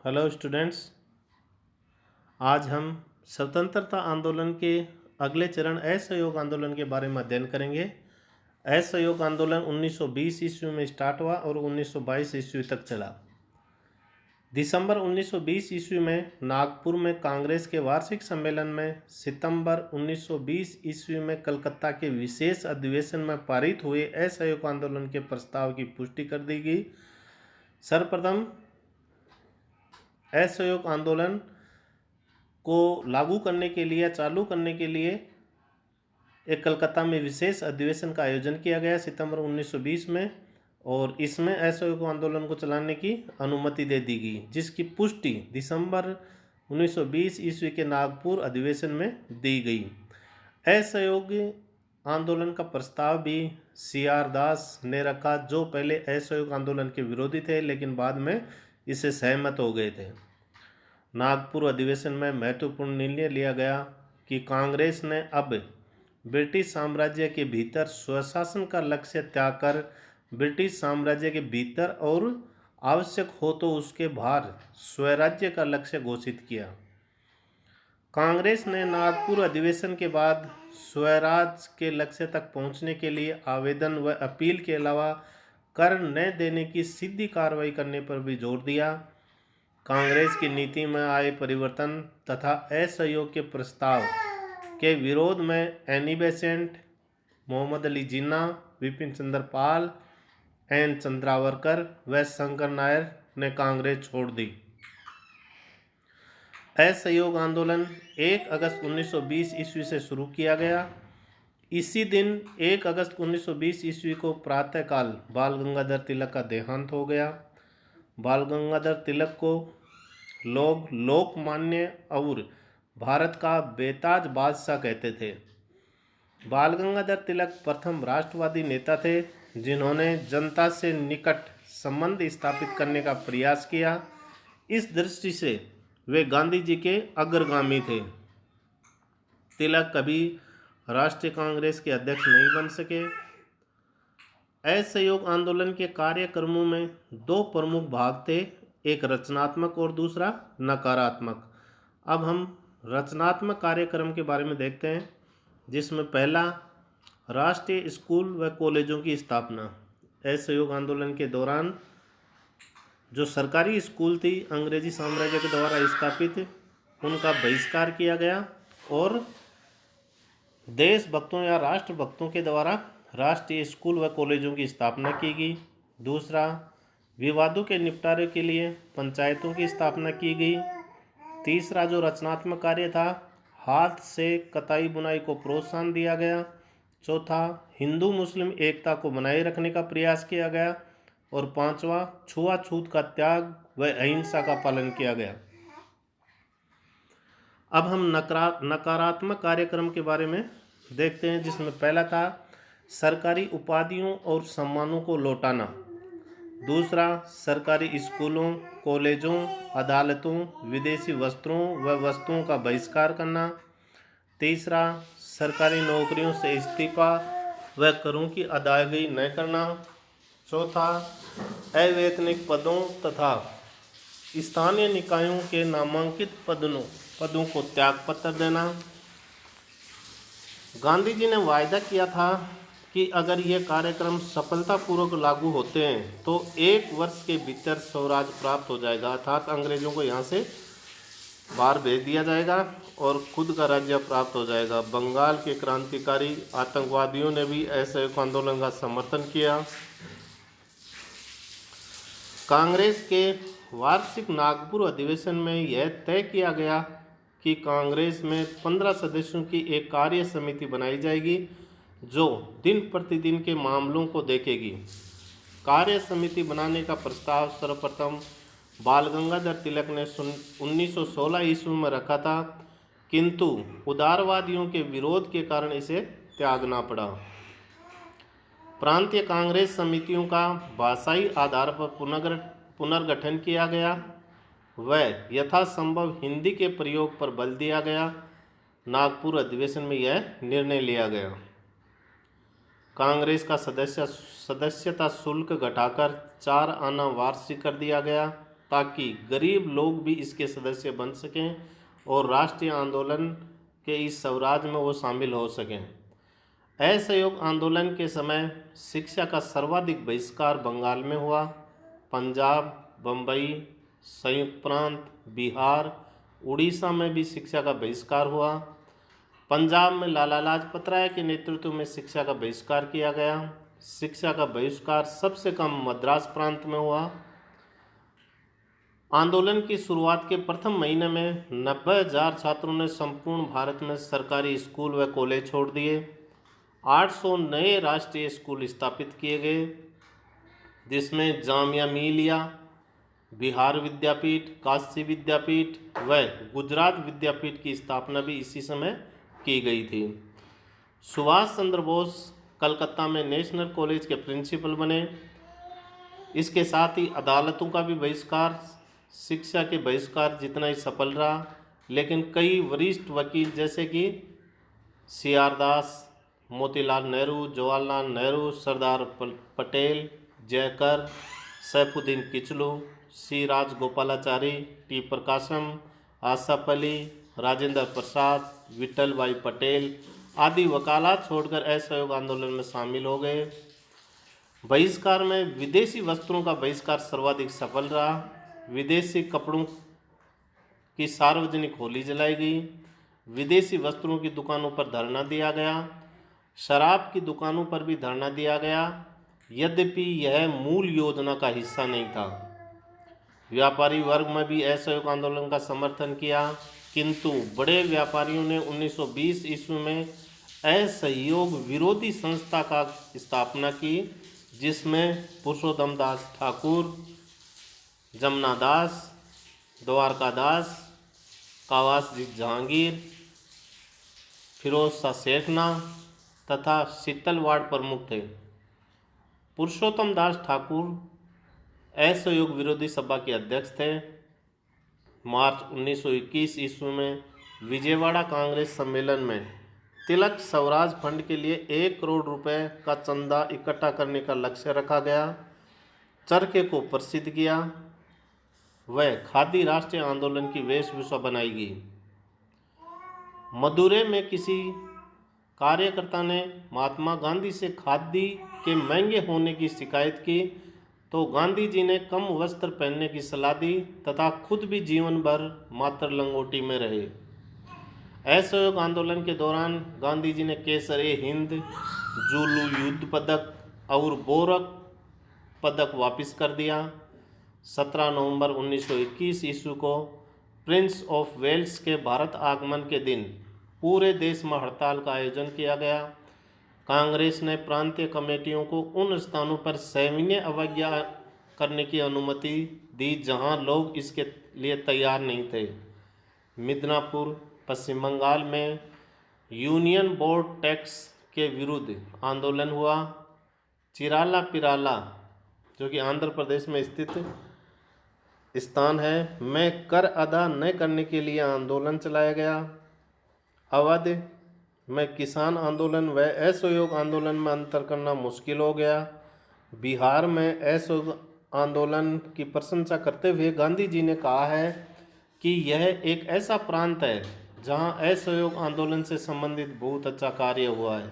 Hello students. आज हम स्वतंत्रता आंदोलन के अगले चरण असहयोग आंदोलन के बारे में अध्ययन करेंगे। असहयोग आंदोलन 1920 ईस्वी में स्टार्ट हुआ और 1922 ईस्वी तक चला। दिसंबर 1920 ईस्वी में नागपुर में कांग्रेस के वार्षिक सम्मेलन में, सितंबर 1920 ईस्वी में कलकत्ता के विशेष अधिवेशन में पारित हुए असहयोग आंदोलन के प्रस्ताव की पुष्टि कर दी गई। सर्वप्रथम असहयोग आंदोलन को लागू करने के लिए, चालू करने के लिए एक कलकत्ता में विशेष अधिवेशन का आयोजन किया गया सितंबर 1920 में, और इसमें असहयोग आंदोलन को चलाने की अनुमति दे दी गई, जिसकी पुष्टि दिसंबर 1920 ईस्वी के नागपुर अधिवेशन में दी गई। असहयोग आंदोलन का प्रस्ताव भी CR दास ने रखा, जो पहले असहयोग आंदोलन के विरोधी थे लेकिन बाद में इससे सहमत हो गए थे। नागपुर अधिवेशन में महत्वपूर्ण निर्णय लिया गया कि कांग्रेस ने अब ब्रिटिश साम्राज्य के भीतर स्वशासन का लक्ष्य त्याग कर ब्रिटिश साम्राज्य के भीतर और आवश्यक हो तो उसके बाहर स्वराज्य का लक्ष्य घोषित किया। कांग्रेस ने नागपुर अधिवेशन के बाद स्वराज के लक्ष्य तक पहुंचने के लिए आवेदन व अपील के अलावा कर न देने की सीधी कार्रवाई करने पर भी जोर दिया। कांग्रेस की नीति में आए परिवर्तन तथा असहयोग के प्रस्ताव के विरोध में Annie Besant, Mohammad Ali Jinnah, Vipin Chandra Pal, N Chandavarkar व शंकर नायर ने कांग्रेस छोड़ दी। असहयोग आंदोलन 1 अगस्त 1920 ईस्वी से शुरू किया गया। इसी दिन 1 अगस्त 1920 ईस्वी को प्रातःकाल बाल गंगाधर तिलक का देहांत हो गया। बाल गंगाधर तिलक को लोग लोकमान्य और भारत का बेताज बादशाह कहते थे। बाल गंगाधर तिलक प्रथम राष्ट्रवादी नेता थे जिन्होंने जनता से निकट संबंध स्थापित करने का प्रयास किया। इस दृष्टि से वे गांधी जी के अग्रगामी थे। तिलक कभी राष्ट्रीय कांग्रेस के अध्यक्ष नहीं बन सके। असहयोग आंदोलन के कार्यक्रमों में दो प्रमुख भाग थे, एक रचनात्मक और दूसरा नकारात्मक। अब हम रचनात्मक कार्यक्रम के बारे में देखते हैं, जिसमें पहला राष्ट्रीय स्कूल व कॉलेजों की स्थापना। असहयोग आंदोलन के दौरान जो सरकारी स्कूल थी अंग्रेजी साम्राज्य के द्वारा स्थापित, उनका बहिष्कार किया गया और देशभक्तों या राष्ट्रभक्तों के द्वारा राष्ट्रीय स्कूल व कॉलेजों की स्थापना की गई। दूसरा, विवादों के निपटारे के लिए पंचायतों की स्थापना की गई। तीसरा जो रचनात्मक कार्य था, हाथ से कताई बुनाई को प्रोत्साहन दिया गया। चौथा, हिंदू मुस्लिम एकता को बनाए रखने का प्रयास किया गया। और पांचवा, छुआछूत का त्याग व अहिंसा का पालन किया गया। अब हम नकारात्मक कार्यक्रम के बारे में देखते हैं, जिसमें पहला था सरकारी उपाधियों और सम्मानों को लौटाना। दूसरा, सरकारी स्कूलों, कॉलेजों, अदालतों, विदेशी वस्त्रों व वस्तुओं का बहिष्कार करना। तीसरा, सरकारी नौकरियों से इस्तीफा व करों की अदायगी न करना। चौथा, अवैतनिक पदों तथा स्थानीय निकायों के नामांकित पदों को त्यागपत्र देना। गांधी जी ने वायदा किया था कि अगर ये कार्यक्रम सफलतापूर्वक लागू होते हैं तो 1 वर्ष के भीतर स्वराज प्राप्त हो जाएगा, अर्थात अंग्रेजों को यहाँ से बाहर भेज दिया जाएगा और खुद का राज्य प्राप्त हो जाएगा। बंगाल के क्रांतिकारी आतंकवादियों ने भी असहयोग आंदोलन का समर्थन किया। कांग्रेस के वार्षिक नागपुर अधिवेशन में यह तय किया गया कि कांग्रेस में 15 सदस्यों की एक कार्य समिति बनाई जाएगी जो दिन प्रतिदिन के मामलों को देखेगी। कार्य समिति बनाने का प्रस्ताव सर्वप्रथम बाल गंगाधर तिलक ने 1916 ईस्वी में रखा था, किंतु उदारवादियों के विरोध के कारण इसे त्यागना पड़ा। प्रांतीय कांग्रेस समितियों का भाषाई आधार पर पुनर्गठन किया गया व यथासंभव हिंदी के प्रयोग पर बल दिया गया। नागपुर अधिवेशन में यह निर्णय लिया गया। कांग्रेस का सदस्यता शुल्क घटाकर 4 आना वार्षिक कर दिया गया ताकि गरीब लोग भी इसके सदस्य बन सकें और राष्ट्रीय आंदोलन के इस स्वराज में वो शामिल हो सकें। असहयोग आंदोलन के समय शिक्षा का सर्वाधिक बहिष्कार बंगाल में हुआ। पंजाब, बम्बई, संयुक्त प्रांत, बिहार, उड़ीसा में भी शिक्षा का बहिष्कार हुआ। पंजाब में लाला लाजपत राय के नेतृत्व में शिक्षा का बहिष्कार किया गया। शिक्षा का बहिष्कार सबसे कम मद्रास प्रांत में हुआ। आंदोलन की शुरुआत के प्रथम महीने में 90,000 छात्रों ने संपूर्ण भारत में सरकारी स्कूल व कॉलेज छोड़ दिए। 800 नए राष्ट्रीय स्कूल स्थापित किए गए, जिसमें जामिया मिलिया, बिहार विद्यापीठ, काशी विद्यापीठ व गुजरात विद्यापीठ की स्थापना भी इसी समय की गई थी। सुभाष चंद्र बोस कलकत्ता में नेशनल कॉलेज के प्रिंसिपल बने। इसके साथ ही अदालतों का भी बहिष्कार, शिक्षा के बहिष्कार जितना ही सफल रहा, लेकिन कई वरिष्ठ वकील जैसे कि CR दास, मोतीलाल नेहरू, जवाहरलाल नेहरू, सरदार पटेल, जयकर, सैफुद्दीन किचलू, C राजगोपालाचारी, T प्रकाशम, आसफ अली, राजेंद्र प्रसाद, विठल भाई पटेल आदि वकालत छोड़कर असहयोग आंदोलन में शामिल हो गए। बहिष्कार में विदेशी वस्त्रों का बहिष्कार सर्वाधिक सफल रहा। विदेशी कपड़ों की सार्वजनिक होली जलाई गई। विदेशी वस्त्रों की दुकानों पर धरना दिया गया। शराब की दुकानों पर भी धरना दिया गया, यद्यपि यह मूल योजना का हिस्सा नहीं था। व्यापारी वर्ग में भी असहयोग आंदोलन का समर्थन किया, किंतु बड़े व्यापारियों ने 1920 ईस्वी में असहयोग विरोधी संस्था का स्थापना की, जिसमें पुरुषोत्तम दास ठाकुर, जमुना दास, द्वारका दास, कावासजी जहांगीर, फिरोज शाह सेठना तथा शीतल वार्ड प्रमुख थे। पुरुषोत्तम दास ठाकुर असहयोग विरोधी सभा के अध्यक्ष थे। मार्च 1921 ईस्वी में विजयवाड़ा कांग्रेस सम्मेलन में तिलक स्वराज फंड के लिए 1 करोड़ रुपए का चंदा इकट्ठा करने का लक्ष्य रखा गया। चरखे को प्रसिद्ध किया व खादी राष्ट्रीय आंदोलन की वेशभूषा बनाई गई। मदुरै में किसी कार्यकर्ता ने महात्मा गांधी से खादी के महंगे होने की शिकायत की, तो गांधी जी ने कम वस्त्र पहनने की सलाह दी तथा खुद भी जीवन भर मात्र लंगोटी में रहे। असहयोग आंदोलन के दौरान गांधी जी ने केसर-ए-हिंद, जुलू युद्ध पदक और बोरक पदक वापस कर दिया। 17 नवंबर 1921 ईस्वी को प्रिंस ऑफ वेल्स के भारत आगमन के दिन पूरे देश में हड़ताल का आयोजन किया गया। कांग्रेस ने प्रांतीय कमेटियों को उन स्थानों पर सविनय अवज्ञा करने की अनुमति दी जहां लोग इसके लिए तैयार नहीं थे। मिदनापुर, पश्चिम बंगाल में यूनियन बोर्ड टैक्स के विरुद्ध आंदोलन हुआ। चिराला पिराला, जो कि आंध्र प्रदेश में स्थित स्थान है, में कर अदा न करने के लिए आंदोलन चलाया गया। अवध में किसान आंदोलन व असहयोग आंदोलन में अंतर करना मुश्किल हो गया। बिहार में असहयोग आंदोलन की प्रशंसा करते हुए गांधी जी ने कहा है कि यह एक ऐसा प्रांत है जहां असहयोग आंदोलन से संबंधित बहुत अच्छा कार्य हुआ है।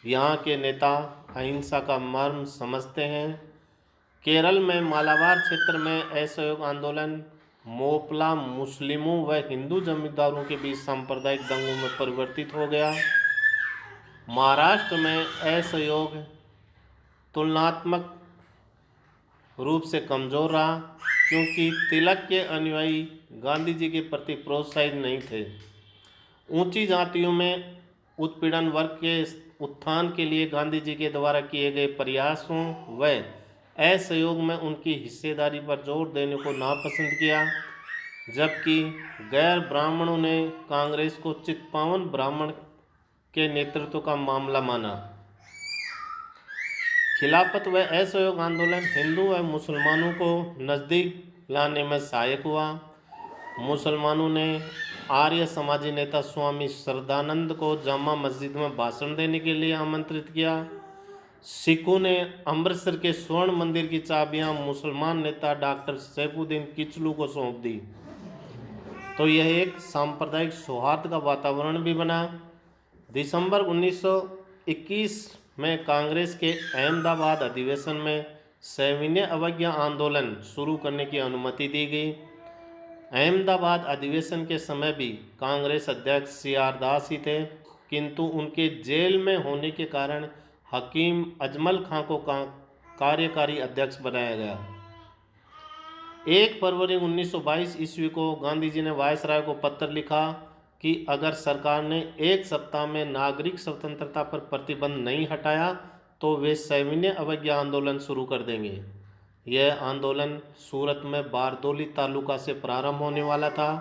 यहाँ के नेता अहिंसा का मर्म समझते हैं। केरल में मालाबार क्षेत्र में असहयोग आंदोलन मोपला मुस्लिमों व हिंदू जमींदारों के बीच सांप्रदायिक दंगों में परिवर्तित हो गया। महाराष्ट्र में असहयोग तुलनात्मक रूप से कमजोर रहा, क्योंकि तिलक के अनुयायी गांधी जी के प्रति प्रोत्साहित नहीं थे। ऊंची जातियों में उत्पीड़न वर्ग के उत्थान के लिए गांधी जी के द्वारा किए गए प्रयासों व असहयोग में उनकी हिस्सेदारी पर जोर देने को नापसंद किया, जबकि गैर ब्राह्मणों ने कांग्रेस को चित्पावन ब्राह्मण के नेतृत्व का मामला माना। खिलाफत व असहयोग आंदोलन हिंदू व मुसलमानों को नज़दीक लाने में सहायक हुआ। मुसलमानों ने आर्य समाजी नेता स्वामी श्रद्धानंद को जामा मस्जिद में भाषण देने के लिए आमंत्रित किया। सिखों ने अमृतसर के स्वर्ण मंदिर की चाबियां मुसलमान नेता डॉक्टर सैफुद्दीन किचलू को सौंप दी, तो यह एक सांप्रदायिक सौहार्द का वातावरण भी बना। दिसंबर 1921 में कांग्रेस के अहमदाबाद अधिवेशन में सविनय अवज्ञा आंदोलन शुरू करने की अनुमति दी गई। अहमदाबाद अधिवेशन के समय भी कांग्रेस अध्यक्ष सी.आर. दास ही थे, किंतु उनके जेल में होने के कारण हकीम अजमल खां को कार्यकारी अध्यक्ष बनाया गया। 1 फरवरी 1922 ईस्वी को गांधी जी ने वायसराय को पत्र लिखा कि अगर सरकार ने 1 सप्ताह में नागरिक स्वतंत्रता पर प्रतिबंध नहीं हटाया तो वे सविनय अवज्ञा आंदोलन शुरू कर देंगे। यह आंदोलन सूरत में बारदोली तालुका से प्रारंभ होने वाला था।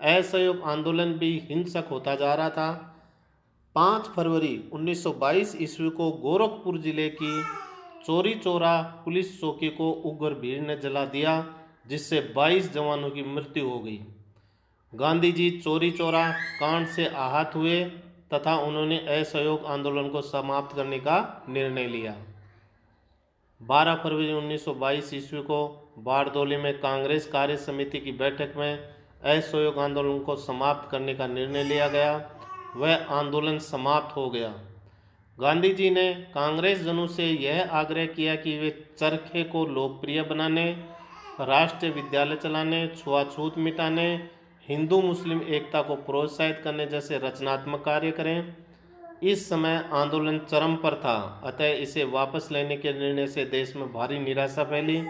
असहयोग आंदोलन भी हिंसक होता जा रहा था। 5 फरवरी 1922 ईस्वी को गोरखपुर जिले की चौरी चौरा पुलिस चौकी को उग्र भीड़ ने जला दिया, जिससे 22 जवानों की मृत्यु हो गई। गांधी जी चौरी चौरा कांड से आहत हुए तथा उन्होंने असहयोग आंदोलन को समाप्त करने का निर्णय लिया। 12 फरवरी 1922 ईस्वी को बारदोली में कांग्रेस कार्य समिति की बैठक में असहयोग आंदोलन को समाप्त करने का निर्णय लिया गया। वह आंदोलन समाप्त हो गया। गांधी जी ने कांग्रेस जनों से यह आग्रह किया कि वे चरखे को लोकप्रिय बनाने, राष्ट्रीय विद्यालय चलाने, छुआछूत मिटाने, हिंदू मुस्लिम एकता को प्रोत्साहित करने जैसे रचनात्मक कार्य करें। इस समय आंदोलन चरम पर था, अतः इसे वापस लेने के निर्णय से देश में भारी निराशा फैली।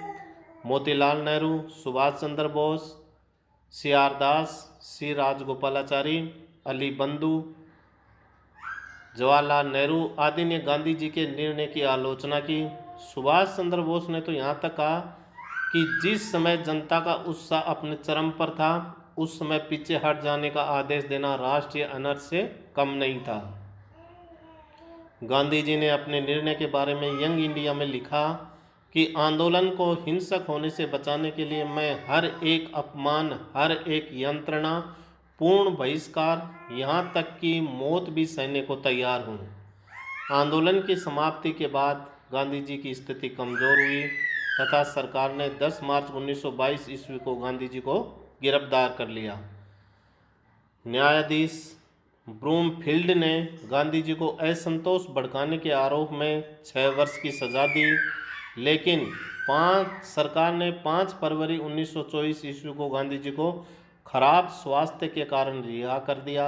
मोतीलाल नेहरू, सुभाष चंद्र बोस, सी.आर. दास, सी राजगोपालाचारी, अली बंधु, जवाहरलाल नेहरू आदि ने गांधी जी के निर्णय की आलोचना की। सुभाष चंद्र बोस ने तो यहाँ तक कहा कि जिस समय जनता का उत्साह अपने चरम पर था, उस समय पीछे हट जाने का आदेश देना राष्ट्रीय अनर्थ से कम नहीं था। गांधी जी ने अपने निर्णय के बारे में यंग इंडिया में लिखा कि आंदोलन को हिंसक होने से बचाने के लिए मैं हर एक अपमान, हर एक यंत्रणा, पूर्ण बहिष्कार, यहाँ तक कि मौत भी सहने को तैयार हूँ। आंदोलन की समाप्ति के बाद गांधी जी की स्थिति कमज़ोर हुई तथा सरकार ने 10 मार्च 1922 ईस्वी को गांधी जी को गिरफ्तार कर लिया। न्यायाधीश ब्रूमफील्ड ने गांधी जी को असंतोष भड़काने के आरोप में 6 वर्ष की सज़ा दी, लेकिन सरकार ने 5 फरवरी 1924 ईस्वी को गांधी जी को खराब स्वास्थ्य के कारण रिहा कर दिया।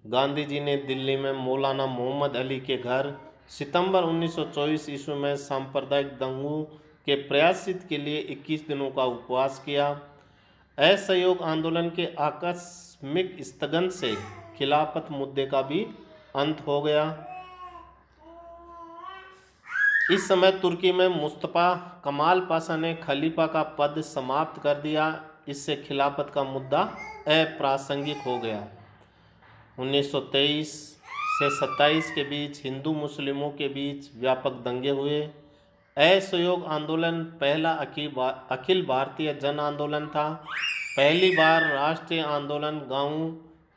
गांधी जी ने दिल्ली में मौलाना मोहम्मद अली के घर सितंबर 1924 ईस्वी में सांप्रदायिक दंगों के प्रायश्चित के लिए 21 दिनों का उपवास किया। असहयोग आंदोलन के आकस्मिक स्थगन से खिलाफत मुद्दे का भी अंत हो गया। इस समय तुर्की में मुस्तफा कमाल पाशा ने खलीफा का पद समाप्त कर दिया। इससे खिलाफत का मुद्दा अप्रासंगिक हो गया। 1923 से 27 के बीच हिंदू मुस्लिमों के बीच व्यापक दंगे हुए। असहयोग आंदोलन पहला अखिल भारतीय जन आंदोलन था। पहली बार राष्ट्रीय आंदोलन गांवों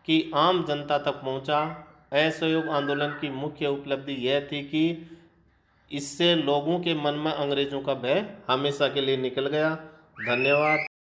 की आम जनता तक पहुंचा। असहयोग आंदोलन की मुख्य उपलब्धि यह थी कि इससे लोगों के मन में अंग्रेजों का भय हमेशा के लिए निकल गया। धन्यवाद।